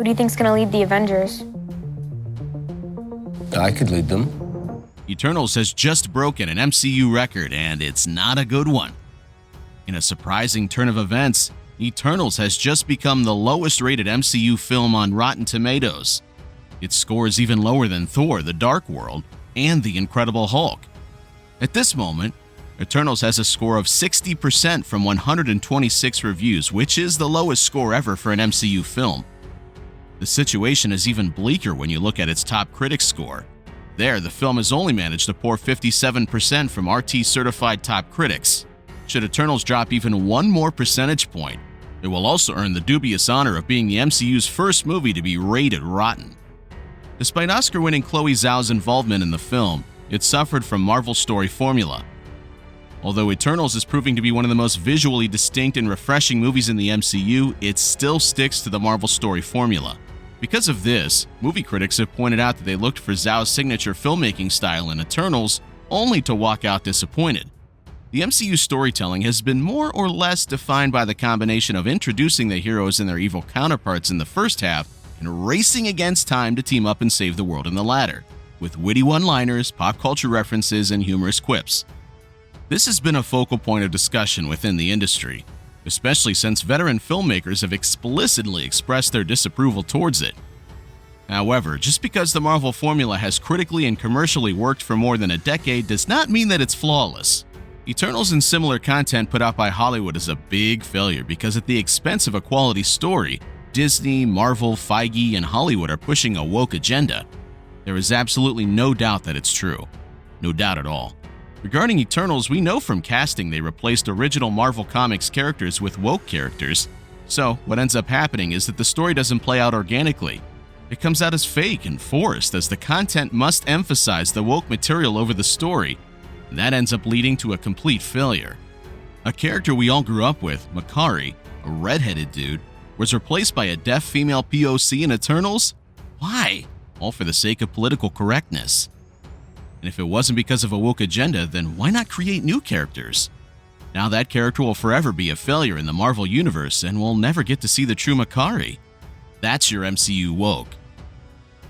Who do you think's gonna lead the Avengers? I could lead them. Eternals has just broken an MCU record, and it's not a good one. In a surprising turn of events, Eternals has just become the lowest-rated MCU film on Rotten Tomatoes. Its score is even lower than Thor: The Dark World and The Incredible Hulk. At this moment, Eternals has a score of 60% from 126 reviews, which is the lowest score ever for an MCU film. The situation is even bleaker when you look at its top critic score. There, the film has only managed to pour 57% from RT-certified top critics. Should Eternals drop even one more percentage point, it will also earn the dubious honor of being the MCU's first movie to be rated rotten. Despite Oscar-winning Chloe Zhao's involvement in the film, it suffered from Marvel story formula. Although Eternals is proving to be one of the most visually distinct and refreshing movies in the MCU, it still sticks to the Marvel story formula. Because of this, movie critics have pointed out that they looked for Zhao's signature filmmaking style in Eternals, only to walk out disappointed. The MCU storytelling has been more or less defined by the combination of introducing the heroes and their evil counterparts in the first half and racing against time to team up and save the world in the latter, with witty one-liners, pop culture references, and humorous quips. This has been a focal point of discussion within the industry, especially since veteran filmmakers have explicitly expressed their disapproval towards it. However, just because the Marvel formula has critically and commercially worked for more than a decade does not mean that it's flawless. Eternals and similar content put out by Hollywood is a big failure because at the expense of a quality story, Disney, Marvel, Feige, and Hollywood are pushing a woke agenda. There is absolutely no doubt that it's true. No doubt at all. Regarding Eternals, we know from casting they replaced original Marvel Comics characters with woke characters. So, what ends up happening is that the story doesn't play out organically. It comes out as fake and forced, as the content must emphasize the woke material over the story, and that ends up leading to a complete failure. A character we all grew up with, Makari, a redheaded dude, was replaced by a deaf female POC in Eternals? Why? All for the sake of political correctness. And if it wasn't because of a woke agenda, then why not create new characters? Now that character will forever be a failure in the Marvel Universe, and we'll never get to see the true Makari. That's your MCU woke.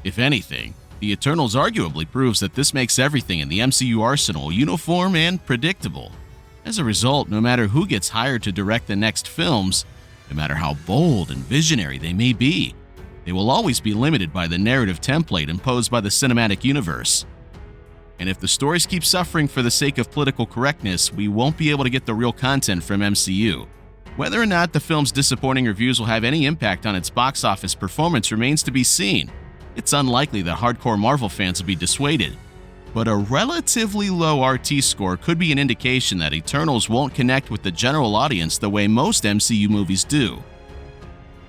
If anything, the Eternals arguably proves that this makes everything in the MCU arsenal uniform and predictable. As a result, no matter who gets hired to direct the next films, no matter how bold and visionary they may be, they will always be limited by the narrative template imposed by the cinematic universe. And if the stories keep suffering for the sake of political correctness, we won't be able to get the real content from MCU. Whether or not the film's disappointing reviews will have any impact on its box office performance remains to be seen. It's unlikely that hardcore Marvel fans will be dissuaded, but a relatively low RT score could be an indication that Eternals won't connect with the general audience the way most MCU movies do.